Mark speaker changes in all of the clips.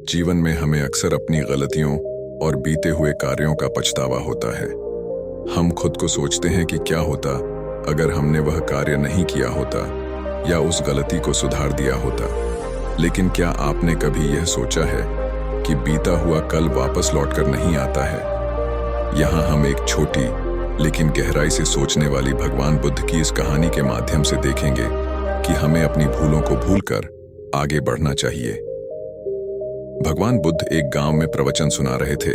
Speaker 1: जीवन में हमें अक्सर अपनी गलतियों और बीते हुए कार्यों का पछतावा होता है। हम खुद को सोचते हैं कि क्या होता अगर हमने वह कार्य नहीं किया होता या उस गलती को सुधार दिया होता। लेकिन क्या आपने कभी यह सोचा है कि बीता हुआ कल वापस लौटकर नहीं आता है? यहाँ हम एक छोटी लेकिन गहराई से सोचने वाली भगवान बुद्ध की इस कहानी के माध्यम से देखेंगे कि हमें अपनी भूलों को भूलकर आगे बढ़ना चाहिए। भगवान बुद्ध एक गांव में प्रवचन सुना रहे थे।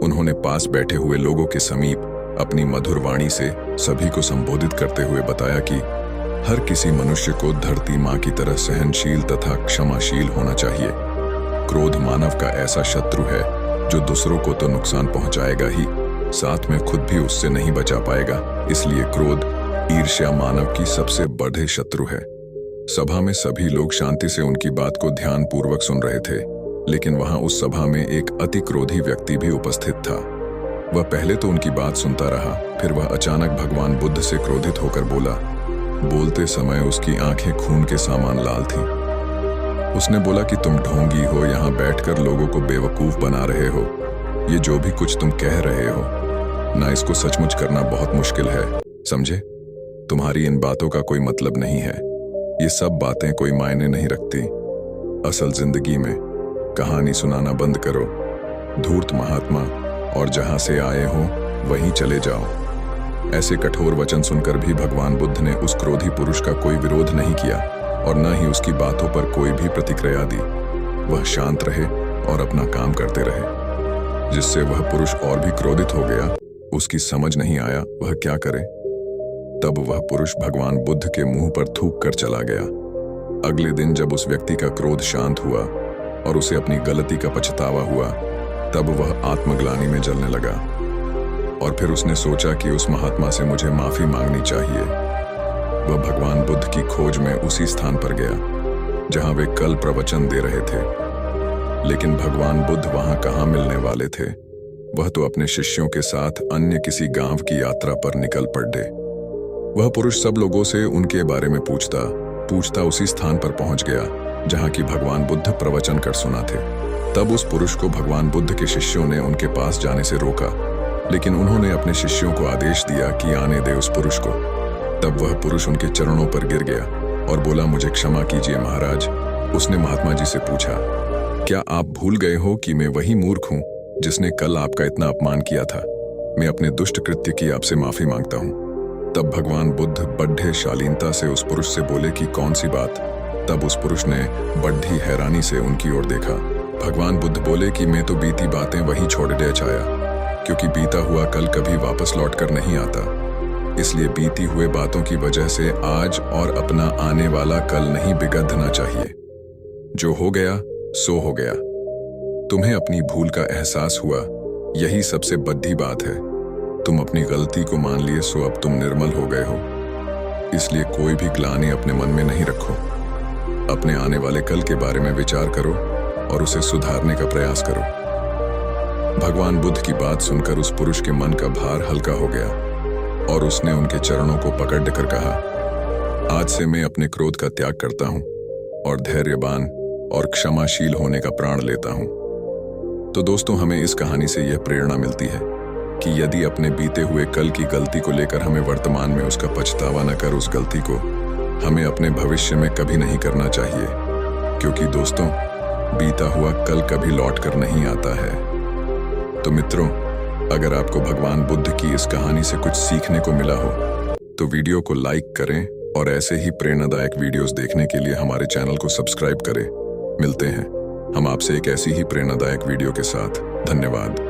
Speaker 1: उन्होंने पास बैठे हुए लोगों के समीप अपनी मधुर वाणी से सभी को संबोधित करते हुए बताया कि हर किसी मनुष्य को धरती माँ की तरह सहनशील तथा क्षमाशील होना चाहिए। क्रोध मानव का ऐसा शत्रु है जो दूसरों को तो नुकसान पहुंचाएगा ही, साथ में खुद भी उससे नहीं बचा पाएगा। इसलिए क्रोध, ईर्ष्या मानव की सबसे बड़े शत्रु है। सभा में सभी लोग शांति से उनकी बात को ध्यानपूर्वक सुन रहे थे, लेकिन वहां उस सभा में एक अति क्रोधी व्यक्ति भी उपस्थित था। वह पहले तो उनकी बात सुनता रहा, फिर वह अचानक भगवान बुद्ध से क्रोधित होकर बोला। बोलते समय उसकी आंखें खून के समान लाल थीं। उसने बोला कि तुम ढोंगी हो, यहाँ बैठकर लोगों को बेवकूफ बना रहे हो। ये जो भी कुछ तुम कह रहे हो ना, इसको सचमुच करना बहुत मुश्किल है, समझे? तुम्हारी इन बातों का कोई मतलब नहीं है। ये सब बातें कोई मायने नहीं रखती। असल जिंदगी में कहानी सुनाना बंद करो। धूर्त महात्मा, और जहां से आए हो वहीं चले जाओ। ऐसे कठोर वचन सुनकर भी भगवान बुद्ध ने उस क्रोधी पुरुष का कोई विरोध नहीं किया और न ही उसकी बातों पर कोई भी प्रतिक्रिया दी। वह शांत रहे और अपना काम करते रहे, जिससे वह पुरुष और भी क्रोधित हो गया। उसकी समझ नहीं आया वह क्या करे। तब वह पुरुष भगवान बुद्ध के मुंह पर थूक कर चला गया। अगले दिन जब उस व्यक्ति का क्रोध शांत हुआ और उसे अपनी गलती का पछतावा हुआ, तब वह आत्मग्लानि में जलने लगा और फिर उसने सोचा कि उस महात्मा से मुझे माफी मांगनी चाहिए। वह भगवान बुद्ध की खोज में उसी स्थान पर गया जहां वे कल प्रवचन दे रहे थे। लेकिन भगवान बुद्ध वहां कहाँ मिलने वाले थे? वह तो अपने शिष्यों के साथ अन्य किसी गांव की यात्रा पर निकल पड़े। वह पुरुष सब लोगों से उनके बारे में पूछता उसी स्थान पर पहुंच गया जहां की भगवान बुद्ध प्रवचन कर सुना थे। तब उस पुरुष को भगवान बुद्ध के शिष्यों ने उनके पास जाने से रोका, लेकिन उन्होंने अपने शिष्यों को आदेश दिया कि आने दे उस पुरुष को। तब वह पुरुष उनके चरणों पर गिर गया और बोला, मुझे क्षमा कीजिए महाराज। उसने महात्मा जी से पूछा, क्या आप भूल गए हो कि मैं वही मूर्ख हूँ जिसने कल आपका इतना अपमान किया था? मैं अपने दुष्ट कृत्य की आपसे माफी मांगता हूँ। तब भगवान बुद्ध बड्ढे शालीनता से उस पुरुष से बोले कि कौन सी बात? तब उस पुरुष ने बड्ढी हैरानी से उनकी ओर देखा। भगवान बुद्ध बोले कि मैं तो बीती बातें वहीं छोड़ दे चाया, क्योंकि बीता हुआ कल कभी वापस लौट कर नहीं आता। इसलिए बीती हुए बातों की वजह से आज और अपना आने वाला कल नहीं बिगड़ना चाहिए। जो हो गया सो हो गया। तुम्हें अपनी भूल का एहसास हुआ, यही सबसे बड़ी बात है। तुम अपनी गलती को मान लिए, सो अब तुम निर्मल हो गए हो। इसलिए कोई भी ग्लानि अपने मन में नहीं रखो। अपने आने वाले कल के बारे में विचार करो और उसे सुधारने का प्रयास करो। भगवान बुद्ध की बात सुनकर उस पुरुष के मन का भार हल्का हो गया और उसने उनके चरणों को पकड़कर कहा, आज से मैं अपने क्रोध का त्याग करता हूं और धैर्यवान और क्षमाशील होने का प्राण लेता हूं। तो दोस्तों, हमें इस कहानी से यह प्रेरणा मिलती है कि यदि अपने बीते हुए कल की गलती को लेकर हमें वर्तमान में उसका पछतावा न कर उस गलती को हमें अपने भविष्य में कभी नहीं करना चाहिए, क्योंकि दोस्तों, बीता हुआ कल कभी लौट कर नहीं आता है। तो मित्रों, अगर आपको भगवान बुद्ध की इस कहानी से कुछ सीखने को मिला हो तो वीडियो को लाइक करें और ऐसे ही प्रेरणादायक वीडियोस देखने के लिए हमारे चैनल को सब्सक्राइब करें। मिलते हैं हम आपसे एक ऐसी ही प्रेरणादायक वीडियो के साथ। धन्यवाद।